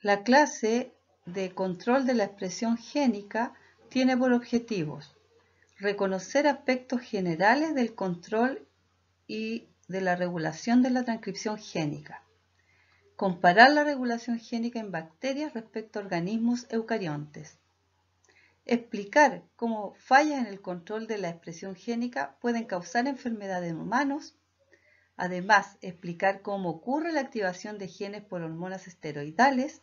La clase de control de la expresión génica tiene por objetivos reconocer aspectos generales del control y de la regulación de la transcripción génica, comparar la regulación génica en bacterias respecto a organismos eucariontes, explicar cómo fallas en el control de la expresión génica pueden causar enfermedades en humanos, además explicar cómo ocurre la activación de genes por hormonas esteroidales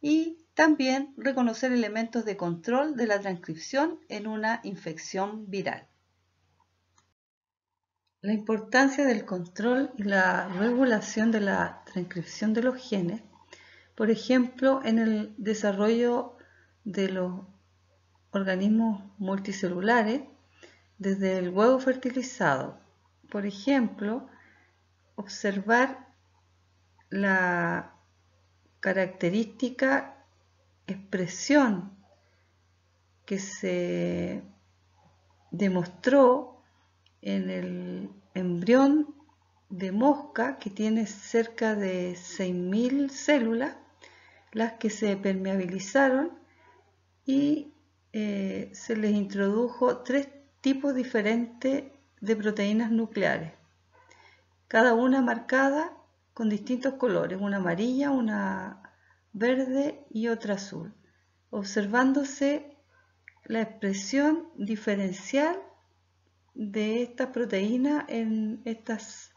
y también reconocer elementos de control de la transcripción en una infección viral. La importancia del control y la regulación de la transcripción de los genes, por ejemplo, en el desarrollo de los organismos multicelulares desde el huevo fertilizado. Por ejemplo, observar la característica expresión que se demostró en el embrión de mosca, que tiene cerca de 6.000 células, las que se permeabilizaron y se les introdujo 3 tipos diferentes de proteínas nucleares, cada una marcada con distintos colores, una amarilla, una verde y otra azul, observándose la expresión diferencial de estas proteínas en estas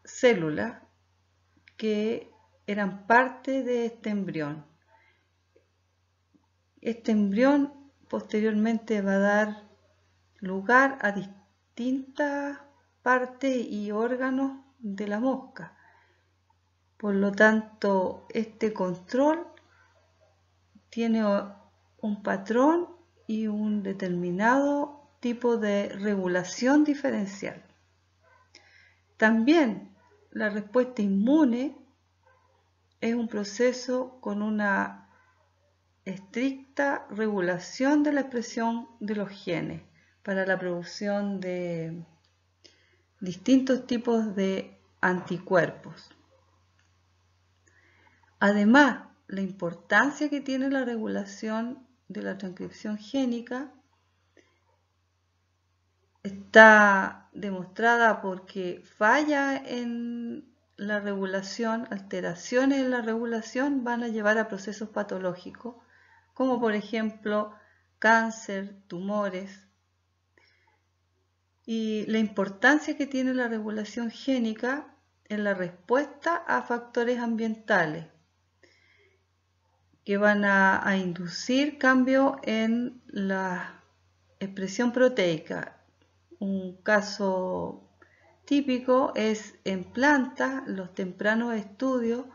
células que eran parte de este embrión. Este embrión posteriormente va a dar lugar a distintas partes y órganos de la mosca. Por lo tanto, este control tiene un patrón y un determinado tipo de regulación diferencial. También la respuesta inmune es un proceso con una estricta regulación de la expresión de los genes para la producción de distintos tipos de anticuerpos. Además, la importancia que tiene la regulación de la transcripción génica está demostrada porque falla en la regulación, alteraciones en la regulación van a llevar a procesos patológicos, como por ejemplo cáncer, tumores. Y la importancia que tiene la regulación génica en la respuesta a factores ambientales que van a inducir cambio en la expresión proteica. Un caso típico es en plantas. Los tempranos estudios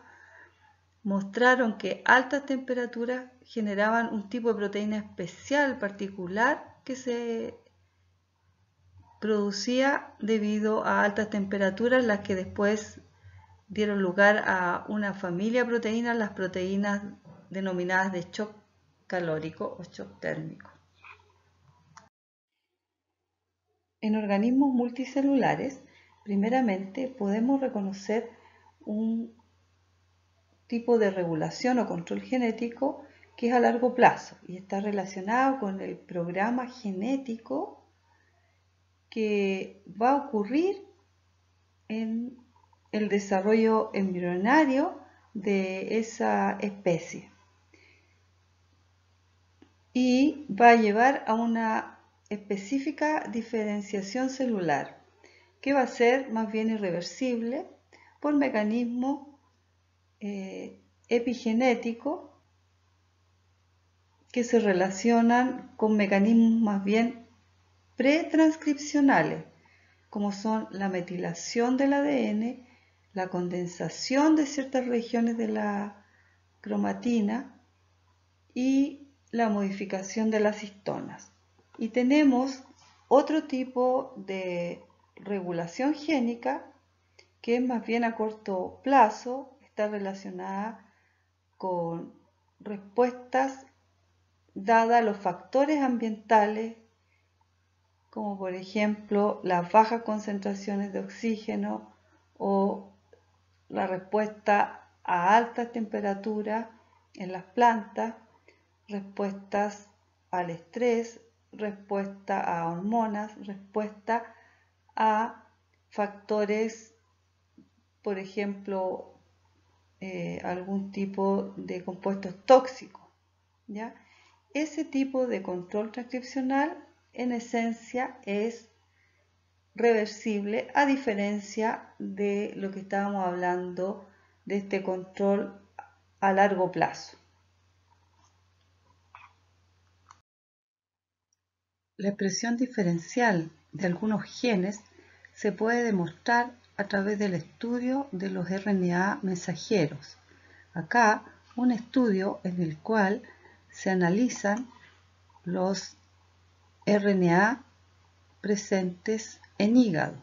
mostraron que altas temperaturas generaban un tipo de proteína especial, particular, que se producía debido a altas temperaturas, las que después dieron lugar a una familia de proteínas, las proteínas denominadas de shock calórico o shock térmico. En organismos multicelulares, primeramente podemos reconocer un tipo de regulación o control genético que es a largo plazo y está relacionado con el programa genético que va a ocurrir en el desarrollo embrionario de esa especie y va a llevar a una específica diferenciación celular que va a ser más bien irreversible por mecanismos epigenéticos que se relacionan con mecanismos más bien pretranscripcionales, como son la metilación del ADN, la condensación de ciertas regiones de la cromatina y la modificación de las histonas. Y tenemos otro tipo de regulación génica que es más bien a corto plazo, está relacionada con respuestas dadas a los factores ambientales, como por ejemplo las bajas concentraciones de oxígeno o la respuesta a altas temperaturas en las plantas, respuestas al estrés, respuesta a hormonas, respuesta a factores, por ejemplo, algún tipo de compuestos tóxicos, ¿ya? Ese tipo de control transcripcional en esencia es reversible, a diferencia de lo que estábamos hablando de este control a largo plazo. La expresión diferencial de algunos genes se puede demostrar a través del estudio de los RNA mensajeros. Acá un estudio en el cual se analizan los RNA presentes en hígado.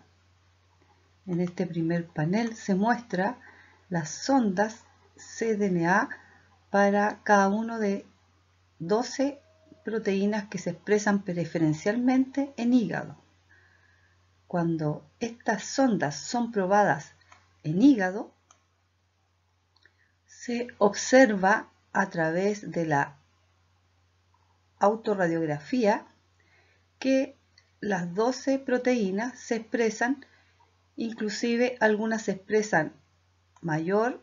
En este primer panel se muestra las sondas cDNA para cada uno de 12 proteínas que se expresan preferencialmente en hígado. Cuando estas sondas son probadas en hígado, se observa a través de la autorradiografía que las 12 proteínas se expresan, inclusive algunas se expresan mayormente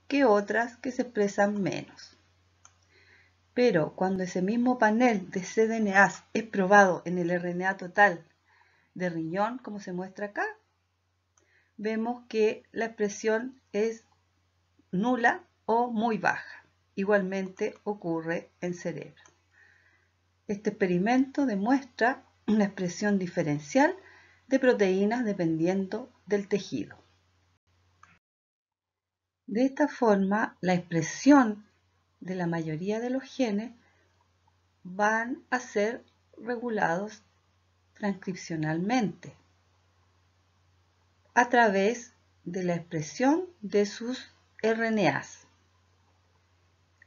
que otras que se expresan menos. Pero cuando ese mismo panel de cDNA es probado en el RNA total de riñón, como se muestra acá, vemos que la expresión es nula o muy baja. Igualmente ocurre en cerebro. Este experimento demuestra una expresión diferencial de proteínas dependiendo del tejido. De esta forma, la expresión de la mayoría de los genes van a ser regulados transcripcionalmente a través de la expresión de sus RNAs.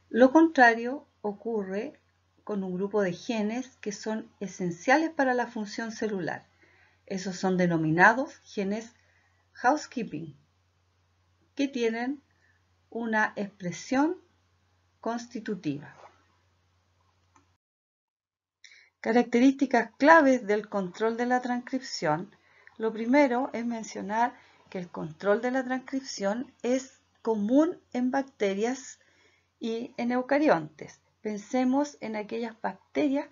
Lo contrario ocurre con un grupo de genes que son esenciales para la función celular. Esos son denominados genes housekeeping, que tienen una expresión constitutiva. Características claves del control de la transcripción. Lo primero es mencionar que el control de la transcripción es común en bacterias y en eucariontes. Pensemos en aquellas bacterias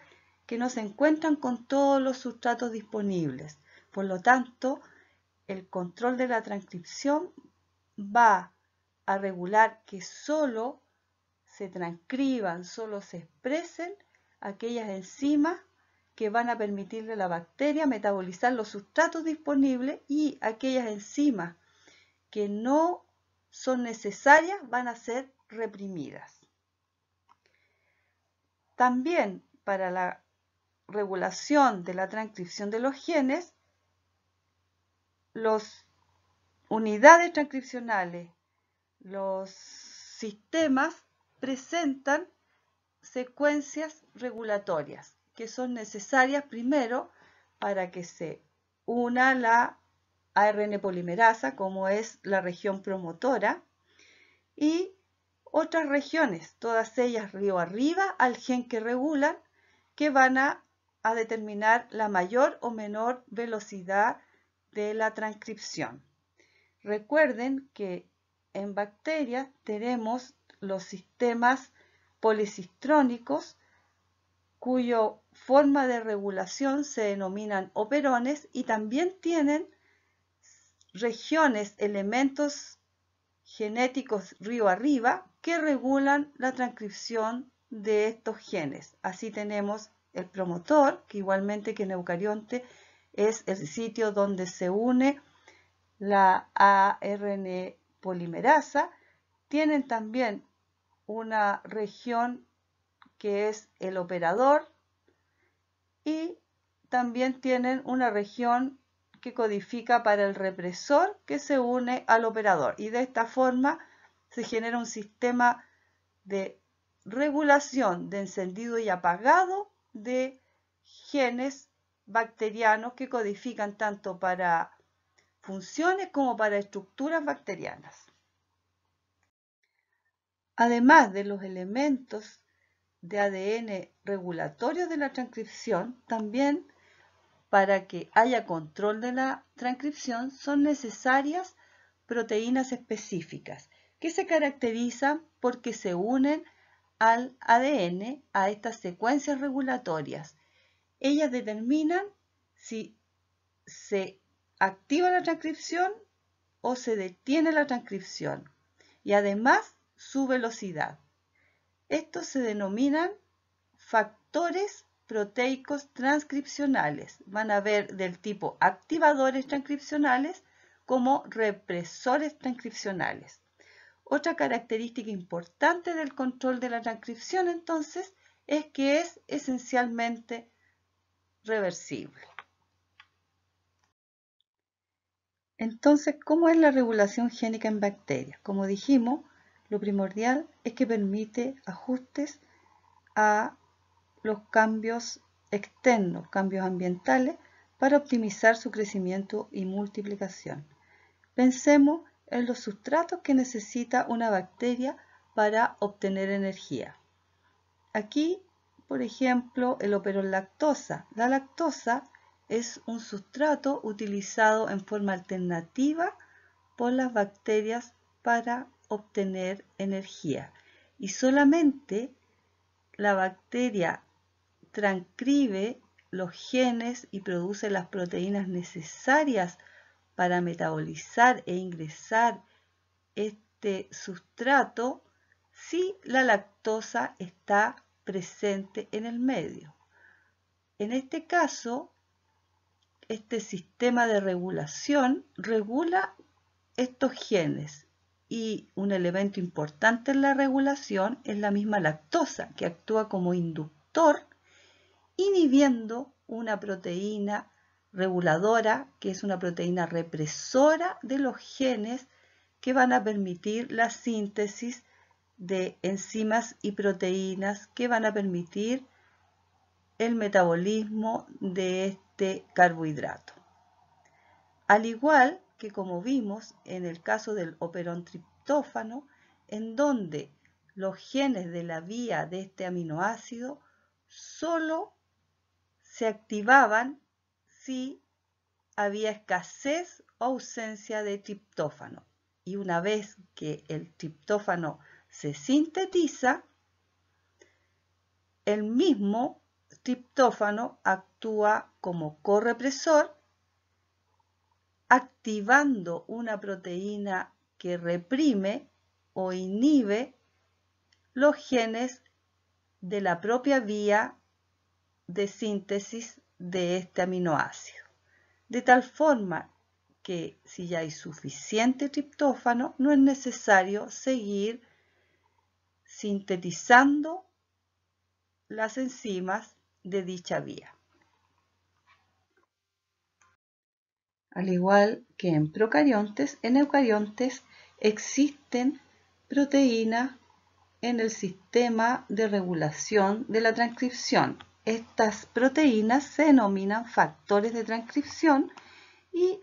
que no se encuentran con todos los sustratos disponibles. Por lo tanto, el control de la transcripción va a regular que solo se transcriban, solo se expresen aquellas enzimas que van a permitirle a la bacteria metabolizar los sustratos disponibles, y aquellas enzimas que no son necesarias van a ser reprimidas. También para la regulación de la transcripción de los genes, las unidades transcripcionales, los sistemas presentan secuencias regulatorias que son necesarias primero para que se una la ARN polimerasa, como es la región promotora, y otras regiones, todas ellas río arriba al gen que regulan, que van a determinar la mayor o menor velocidad de la transcripción. Recuerden que en bacterias tenemos los sistemas policistrónicos, cuya forma de regulación se denominan operones, y también tienen regiones, elementos genéticos río arriba que regulan la transcripción de estos genes. Así tenemos el promotor, que igualmente que en eucarionte es el sitio donde se une la ARN polimerasa. Tienen también una región que es el operador, y también tienen una región que codifica para el represor, que se une al operador, y de esta forma se genera un sistema de regulación de encendido y apagado de genes bacterianos que codifican tanto para funciones como para estructuras bacterianas. Además de los elementos de ADN regulatorios de la transcripción, también para que haya control de la transcripción son necesarias proteínas específicas que se caracterizan porque se unen al ADN a estas secuencias regulatorias. Ellas determinan si se activa la transcripción o se detiene la transcripción y además su velocidad. Estos se denominan factores proteicos transcripcionales. Van a ver del tipo activadores transcripcionales como represores transcripcionales. Otra característica importante del control de la transcripción, entonces, es que es esencialmente reversible. Entonces, ¿cómo es la regulación génica en bacterias? Como dijimos, lo primordial es que permite ajustes a los cambios externos, cambios ambientales, para optimizar su crecimiento y multiplicación. Pensemos en los sustratos que necesita una bacteria para obtener energía. Aquí, por ejemplo, el operón lactosa. La lactosa es un sustrato utilizado en forma alternativa por las bacterias para obtener energía. Y solamente la bacteria transcribe los genes y produce las proteínas necesarias para metabolizar e ingresar este sustrato si la lactosa está presente en el medio. En este caso, este sistema de regulación regula estos genes y un elemento importante en la regulación es la misma lactosa, que actúa como inductor inhibiendo una proteína reguladora, que es una proteína represora de los genes que van a permitir la síntesis de enzimas y proteínas que van a permitir el metabolismo de este carbohidrato. Al igual que como vimos en el caso del operón triptófano, en donde los genes de la vía de este aminoácido solo se activaban si había escasez o ausencia de triptófano. Y una vez que el triptófano se sintetiza, el mismo triptófano actúa como correpresor, activando una proteína que reprime o inhibe los genes de la propia vía de síntesis de este aminoácido. De tal forma que si ya hay suficiente triptófano, no es necesario seguir sintetizando las enzimas de dicha vía. Al igual que en procariontes, en eucariontes existen proteínas en el sistema de regulación de la transcripción. Estas proteínas se denominan factores de transcripción y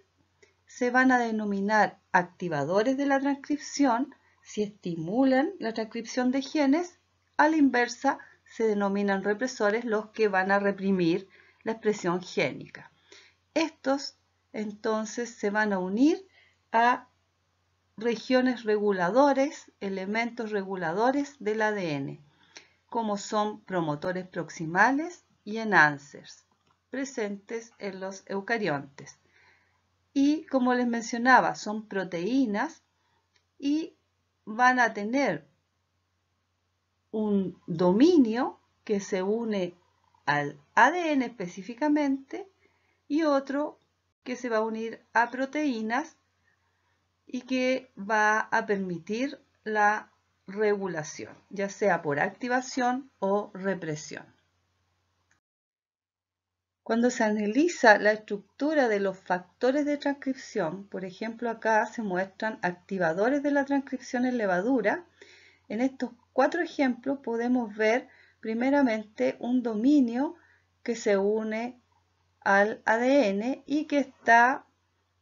se van a denominar activadores de la transcripción si estimulan la transcripción de genes. A la inversa, se denominan represores los que van a reprimir la expresión génica. Estos entonces se van a unir a regiones reguladores, elementos reguladores del ADN, como son promotores proximales y enhancers, presentes en los eucariontes. Y como les mencionaba, son proteínas y van a tener un dominio que se une al ADN específicamente y otro que se va a unir a proteínas y que va a permitir la regulación, ya sea por activación o represión. Cuando se analiza la estructura de los factores de transcripción, por ejemplo acá se muestran activadores de la transcripción en levadura. En estos 4 ejemplos podemos ver primeramente un dominio que se une al ADN y que está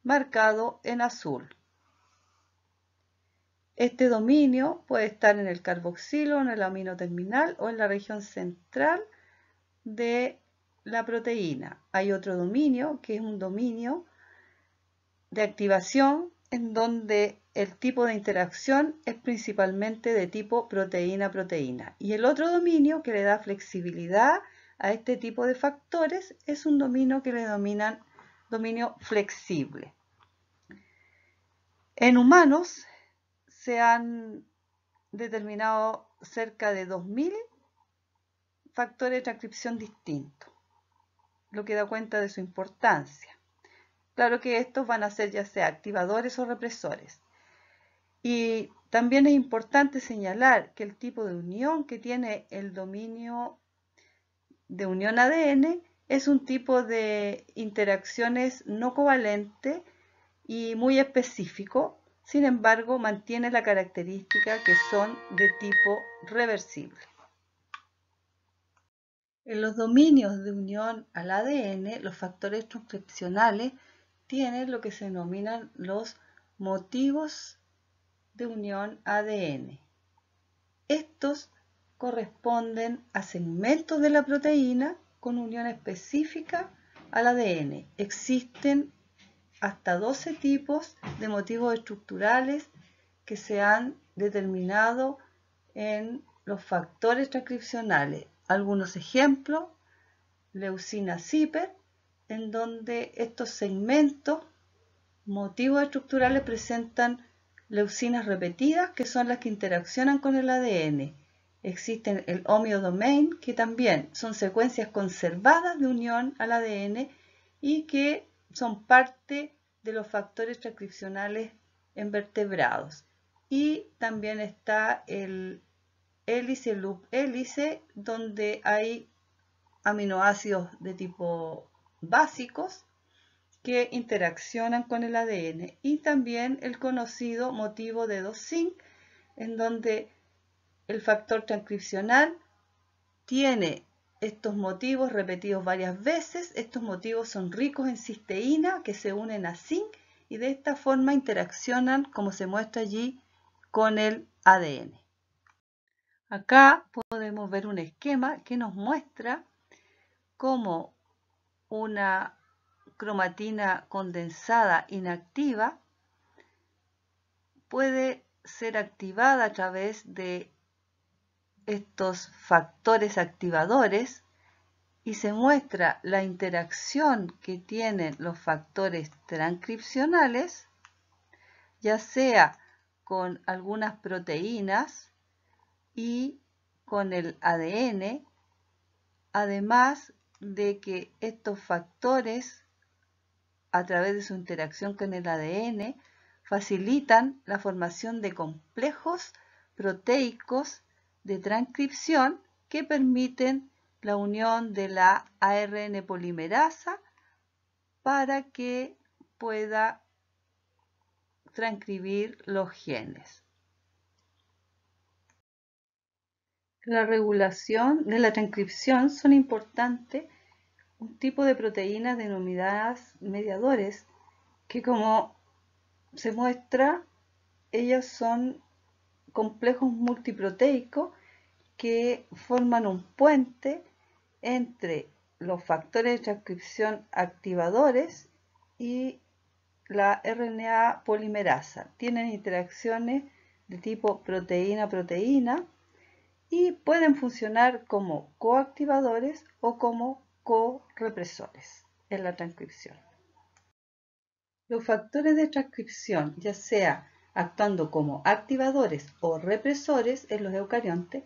marcado en azul. Este dominio puede estar en el carboxilo, en el amino terminal o en la región central de la proteína. Hay otro dominio que es un dominio de activación en donde el tipo de interacción es principalmente de tipo proteína-proteína. Y el otro dominio que le da flexibilidad a este tipo de factores es un dominio que le denominan dominio flexible. En humanos se han determinado cerca de 2000 factores de transcripción distintos, lo que da cuenta de su importancia. Claro que estos van a ser ya sea activadores o represores. Y también es importante señalar que el tipo de unión que tiene el dominio de unión ADN es un tipo de interacciones no covalente y muy específico, sin embargo mantiene la característica que son de tipo reversible. En los dominios de unión al ADN, los factores transcripcionales tienen lo que se denominan los motivos de unión ADN. Estos corresponden a segmentos de la proteína con unión específica al ADN. Existen hasta 12 tipos de motivos estructurales que se han determinado en los factores transcripcionales. Algunos ejemplos: leucina zipper, en donde estos segmentos motivos estructurales presentan leucinas repetidas, que son las que interaccionan con el ADN. Existen el homeodomain, que también son secuencias conservadas de unión al ADN y que son parte de los factores transcripcionales en vertebrados. Y también está el hélice, loop hélice, donde hay aminoácidos de tipo básicos que interaccionan con el ADN, y también el conocido motivo de 2', en donde el factor transcripcional tiene estos motivos repetidos varias veces. Estos motivos son ricos en cisteína que se unen a zinc y de esta forma interaccionan, como se muestra allí, con el ADN. Acá podemos ver un esquema que nos muestra cómo una cromatina condensada inactiva puede ser activada a través de estos factores activadores y se muestra la interacción que tienen los factores transcripcionales, ya sea con algunas proteínas y con el ADN, además de que estos factores, a través de su interacción con el ADN, facilitan la formación de complejos proteicos de transcripción que permiten la unión de la ARN polimerasa para que pueda transcribir los genes. La regulación de la transcripción son importantes un tipo de proteínas denominadas mediadores que, como se muestra, ellas son complejos multiproteicos que forman un puente entre los factores de transcripción activadores y la RNA polimerasa. Tienen interacciones de tipo proteína-proteína y pueden funcionar como coactivadores o como correpresores en la transcripción. Los factores de transcripción, ya sea actuando como activadores o represores en los eucariontes,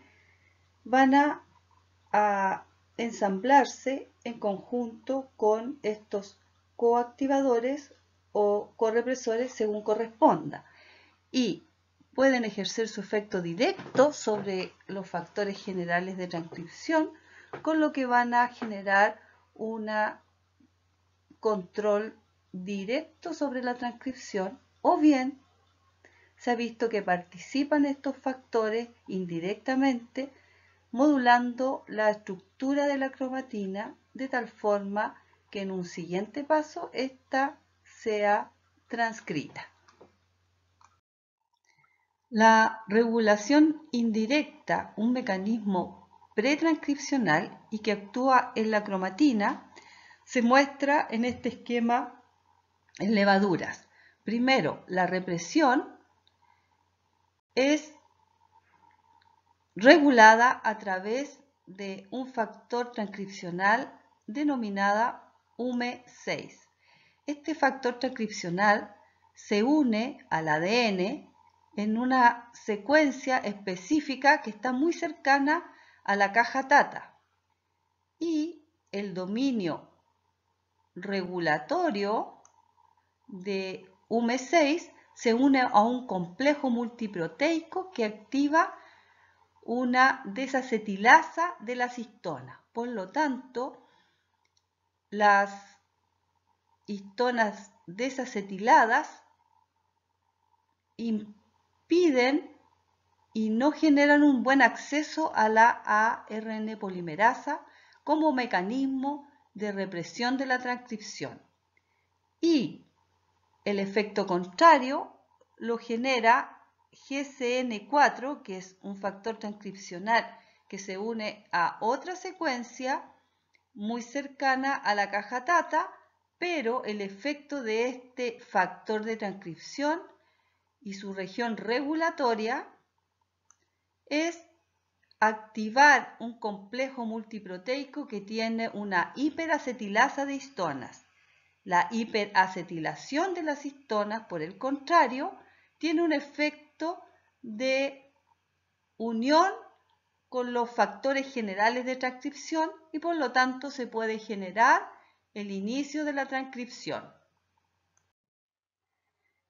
van a ensamblarse en conjunto con estos coactivadores o correpresores según corresponda, y pueden ejercer su efecto directo sobre los factores generales de transcripción, con lo que van a generar un control directo sobre la transcripción, o bien se ha visto que participan estos factores indirectamente, modulando la estructura de la cromatina de tal forma que en un siguiente paso ésta sea transcrita. La regulación indirecta, un mecanismo pretranscripcional y que actúa en la cromatina, se muestra en este esquema en levaduras. Primero, la represión es regulada a través de un factor transcripcional denominado UME6. Este factor transcripcional se une al ADN en una secuencia específica que está muy cercana a la caja Tata y el dominio regulatorio de UME6 se une a un complejo multiproteico que activa una desacetilasa de las histonas. Por lo tanto, las histonas desacetiladas impiden y no generan un buen acceso a la ARN polimerasa como mecanismo de represión de la transcripción. Y el efecto contrario lo genera GCN4, que es un factor transcripcional que se une a otra secuencia muy cercana a la caja Tata, pero el efecto de este factor de transcripción y su región regulatoria es activar un complejo multiproteico que tiene una hiperacetilasa de histonas. La hiperacetilación de las histonas, por el contrario, tiene un efecto de unión con los factores generales de transcripción y por lo tanto se puede generar el inicio de la transcripción.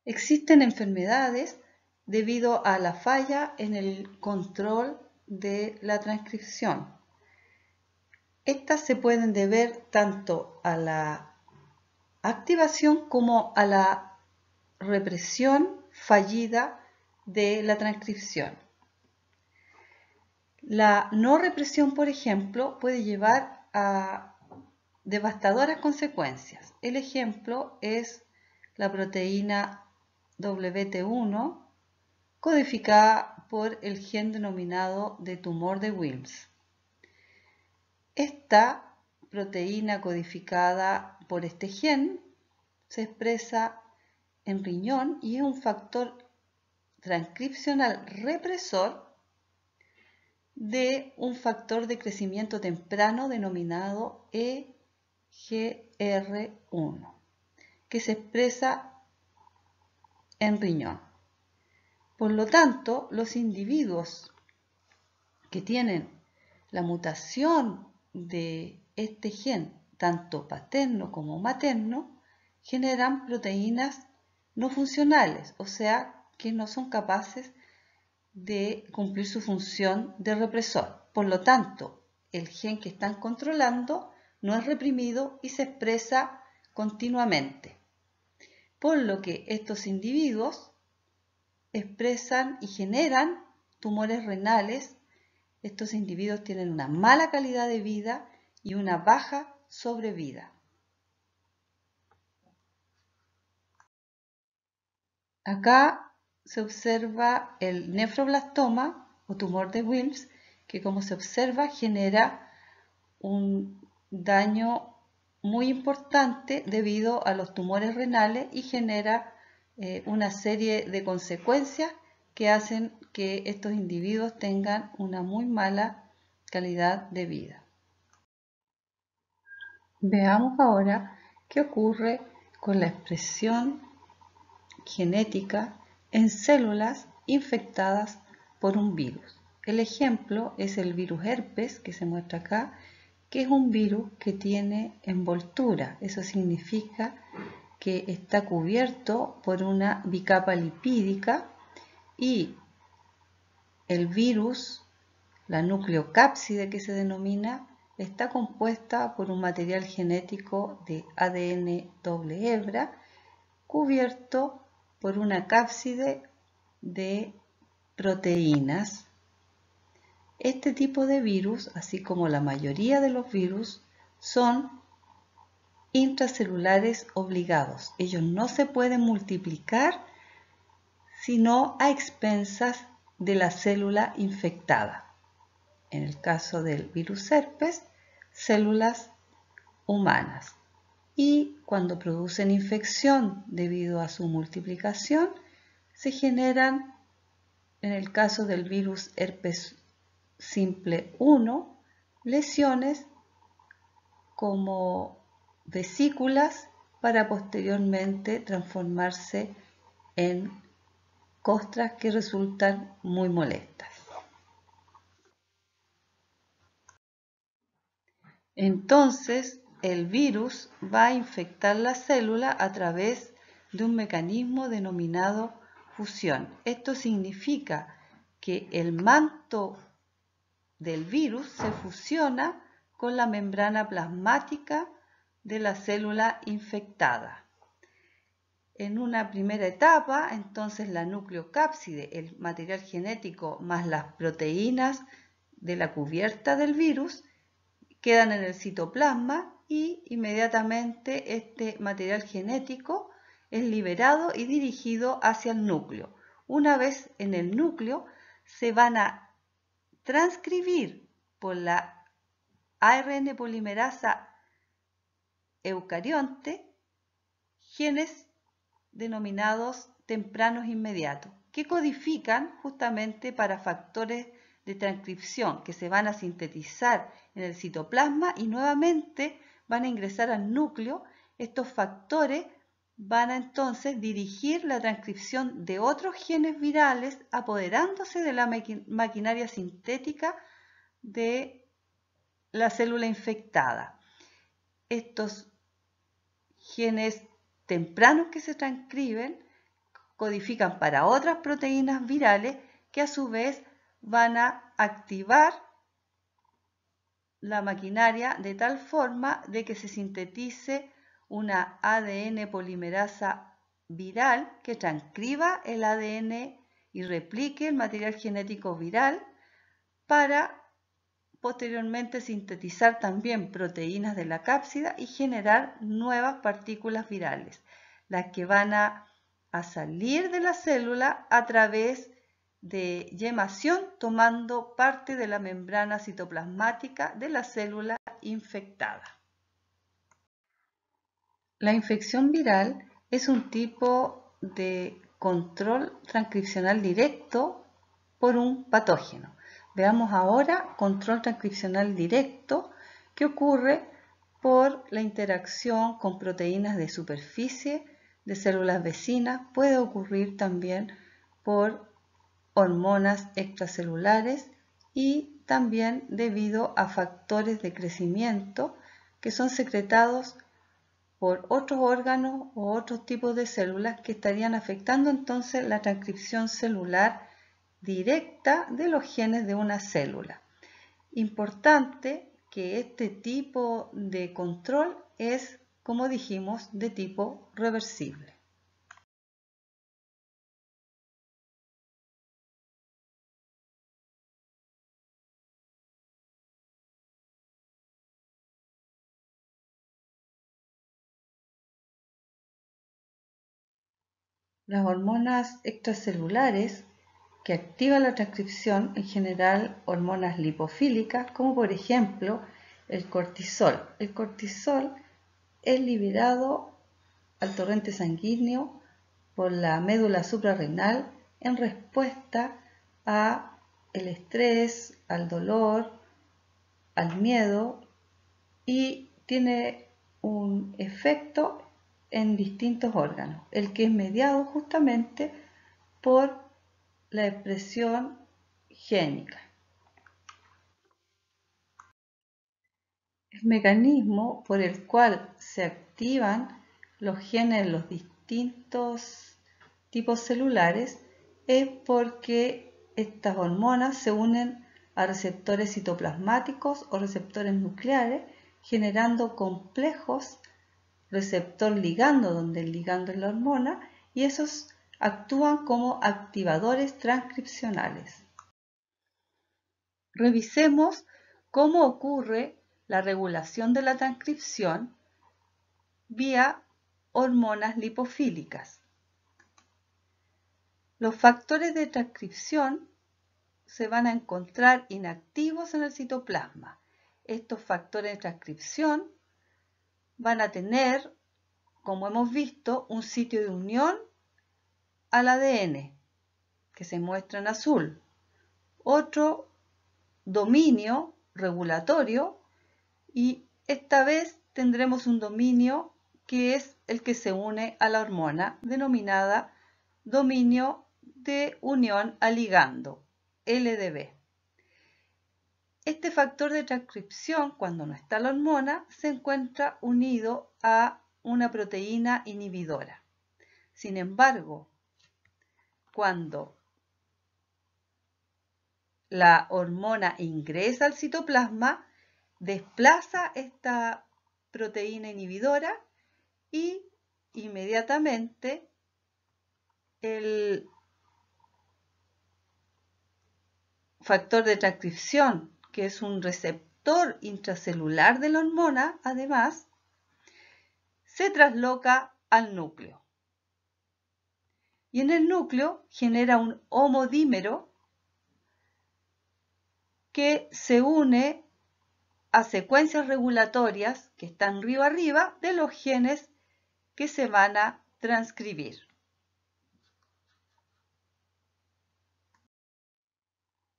Existen enfermedades debido a la falla en el control de la transcripción. Estas se pueden deber tanto a la activación como a la represión fallida de la transcripción. La no represión, por ejemplo, puede llevar a devastadoras consecuencias. El ejemplo es la proteína WT1 codificada por el gen denominado de tumor de Wilms. Esta proteína codificada por este gen se expresa en riñón y es un factor transcripcional represor de un factor de crecimiento temprano denominado EGR1, que se expresa en riñón. Por lo tanto, los individuos que tienen la mutación de este gen, tanto paterno como materno, generan proteínas no funcionales, o sea, que no son capaces de cumplir su función de represor. Por lo tanto, el gen que están controlando no es reprimido y se expresa continuamente. Por lo que estos individuos expresan y generan tumores renales. Estos individuos tienen una mala calidad de vida y una baja sobrevida. Acá se observa el nefroblastoma o tumor de Wilms, que como se observa genera un daño muy importante debido a los tumores renales y genera una serie de consecuencias que hacen que estos individuos tengan una muy mala calidad de vida. Veamos ahora qué ocurre con la expresión genética en células infectadas por un virus. El ejemplo es el virus herpes que se muestra acá, que es un virus que tiene envoltura. Eso significa que está cubierto por una bicapa lipídica y el virus, la nucleocápside que se denomina, está compuesta por un material genético de ADN doble hebra cubierto por una cápside de proteínas. Este tipo de virus, así como la mayoría de los virus, son intracelulares obligados. Ellos no se pueden multiplicar sino a expensas de la célula infectada. En el caso del virus herpes, células humanas. Y cuando producen infección debido a su multiplicación, se generan, en el caso del virus herpes simple 1, lesiones como vesículas para posteriormente transformarse en costras que resultan muy molestas. Entonces, el virus va a infectar la célula a través de un mecanismo denominado fusión. Esto significa que el manto del virus se fusiona con la membrana plasmática de la célula infectada. En una primera etapa, entonces la nucleocápside, el material genético más las proteínas de la cubierta del virus, quedan en el citoplasma y inmediatamente este material genético es liberado y dirigido hacia el núcleo. Una vez en el núcleo se van a transcribir por la ARN polimerasa eucarionte genes denominados tempranos inmediatos, que codifican justamente para factores de transcripción que se van a sintetizar en el citoplasma y nuevamente van a ingresar al núcleo. Estos factores van a entonces dirigir la transcripción de otros genes virales apoderándose de la maquinaria sintética de la célula infectada. Estos genes tempranos que se transcriben codifican para otras proteínas virales que a su vez van a activar la maquinaria de tal forma de que se sintetice una ADN polimerasa viral que transcriba el ADN y replique el material genético viral para posteriormente sintetizar también proteínas de la cápsida y generar nuevas partículas virales, las que van a salir de la célula a través de yemación tomando parte de la membrana citoplasmática de la célula infectada. La infección viral es un tipo de control transcripcional directo por un patógeno. Veamos ahora control transcripcional directo que ocurre por la interacción con proteínas de superficie de células vecinas. Puede ocurrir también por hormonas extracelulares y también debido a factores de crecimiento que son secretados por otros órganos o otros tipos de células que estarían afectando entonces la transcripción celular directa de los genes de una célula. Importante que este tipo de control es, como dijimos, de tipo reversible. Las hormonas extracelulares que activan la transcripción, en general hormonas lipofílicas, como por ejemplo el cortisol. El cortisol es liberado al torrente sanguíneo por la médula suprarrenal en respuesta a el estrés, al dolor, al miedo y tiene un efecto en distintos órganos, el que es mediado justamente por la expresión génica. El mecanismo por el cual se activan los genes en los distintos tipos celulares es porque estas hormonas se unen a receptores citoplasmáticos o receptores nucleares, generando complejos receptor ligando, donde el ligando es la hormona, y esos actúan como activadores transcripcionales. Revisemos cómo ocurre la regulación de la transcripción vía hormonas lipofílicas. Los factores de transcripción se van a encontrar inactivos en el citoplasma. Estos factores de transcripción van a tener, como hemos visto, un sitio de unión al ADN, que se muestra en azul. Otro dominio regulatorio, y esta vez tendremos un dominio que es el que se une a la hormona, denominada dominio de unión a ligando, LDB. Este factor de transcripción, cuando no está la hormona, se encuentra unido a una proteína inhibidora. Sin embargo, cuando la hormona ingresa al citoplasma, desplaza esta proteína inhibidora y inmediatamente el factor de transcripción, que es un receptor intracelular de la hormona, además, se trasloca al núcleo. Y en el núcleo genera un homodímero que se une a secuencias regulatorias que están arriba de los genes que se van a transcribir.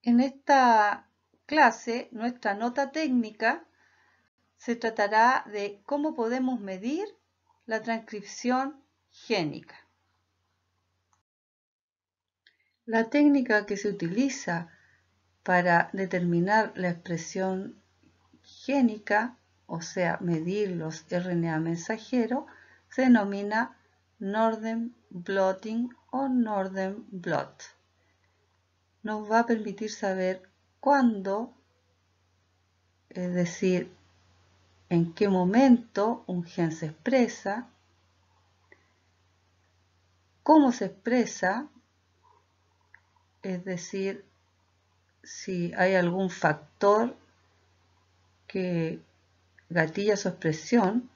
En esta clase, nuestra nota técnica se tratará de cómo podemos medir la transcripción génica. La técnica que se utiliza para determinar la expresión génica, o sea, medir los RNA mensajeros, se denomina Northern Blotting o Northern Blot. Nos va a permitir saber cuándo, es decir, en qué momento un gen se expresa, cómo se expresa, es decir, si hay algún factor que gatilla su expresión,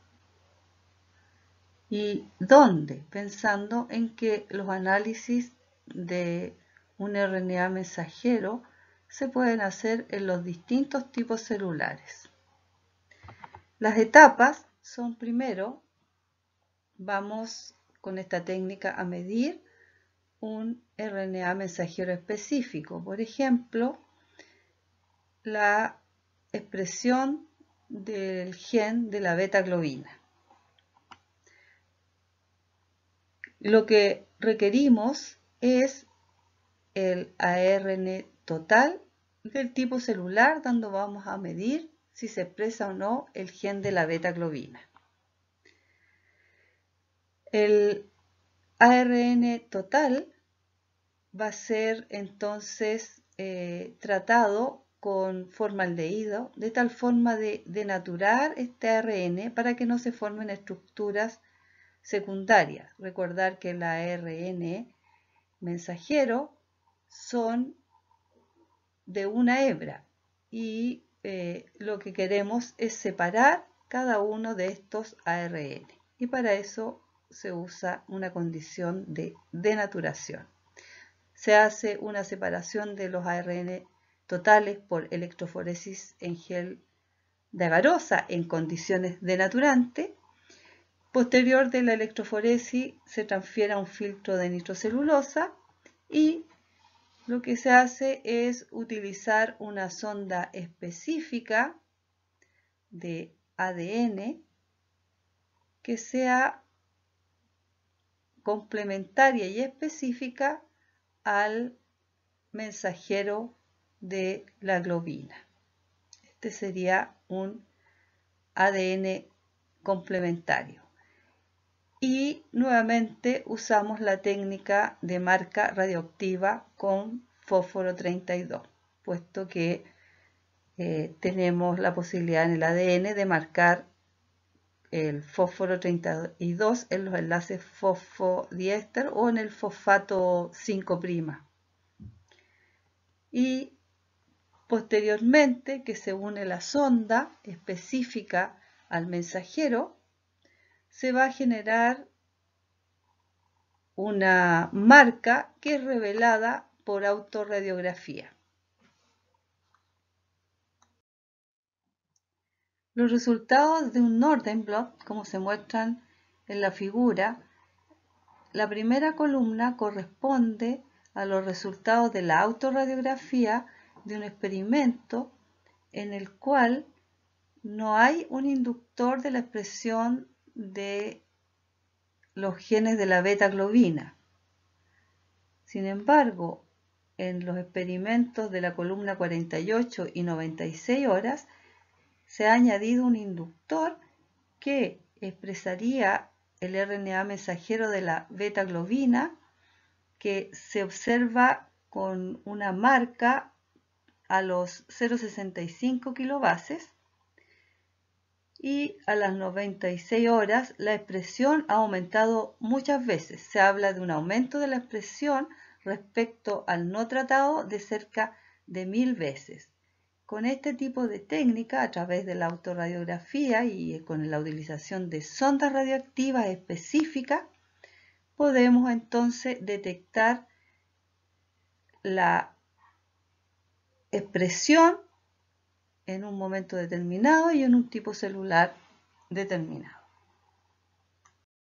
y dónde, pensando en que los análisis de un RNA mensajero se pueden hacer en los distintos tipos celulares. Las etapas son: primero, vamos con esta técnica a medir un RNA mensajero específico, por ejemplo, la expresión del gen de la beta-globina. Lo que requerimos es el ARN total del tipo celular, donde vamos a medir si se expresa o no el gen de la beta-globina. El ARN total va a ser entonces tratado con formaldehído, de tal forma de denaturar este ARN para que no se formen estructuras secundarias. Recordar que el ARN mensajero son de una hebra y lo que queremos es separar cada uno de estos ARN, y para eso se usa una condición de denaturación. Se hace una separación de los ARN totales por electroforesis en gel de agarosa en condiciones denaturantes. Posterior de la electroforesis se transfiere a un filtro de nitrocelulosa y lo que se hace es utilizar una sonda específica de ADN que sea complementaria y específica al mensajero de la globina. Este sería un ADN complementario. Y nuevamente usamos la técnica de marca radioactiva con fósforo 32, puesto que tenemos la posibilidad en el ADN de marcar el fósforo 32 en los enlaces fosfodiéster o en el fosfato 5'. Y posteriormente, que se une la sonda específica al mensajero, se va a generar una marca que es revelada por autorradiografía. Los resultados de un Nordenblot, como se muestran en la figura, la primera columna corresponde a los resultados de la autorradiografía de un experimento en el cual no hay un inductor de la expresión de los genes de la beta-globina. Sin embargo, en los experimentos de la columna 48 y 96 horas, se ha añadido un inductor que expresaría el RNA mensajero de la beta-globina, que se observa con una marca a los 0,65 kilobases, y a las 96 horas la expresión ha aumentado muchas veces. Se habla de un aumento de la expresión respecto al no tratado de cerca de 1000 veces. Con este tipo de técnica, a través de la autorradiografía y con la utilización de sondas radioactivas específicas, podemos entonces detectar la expresión en un momento determinado y en un tipo celular determinado.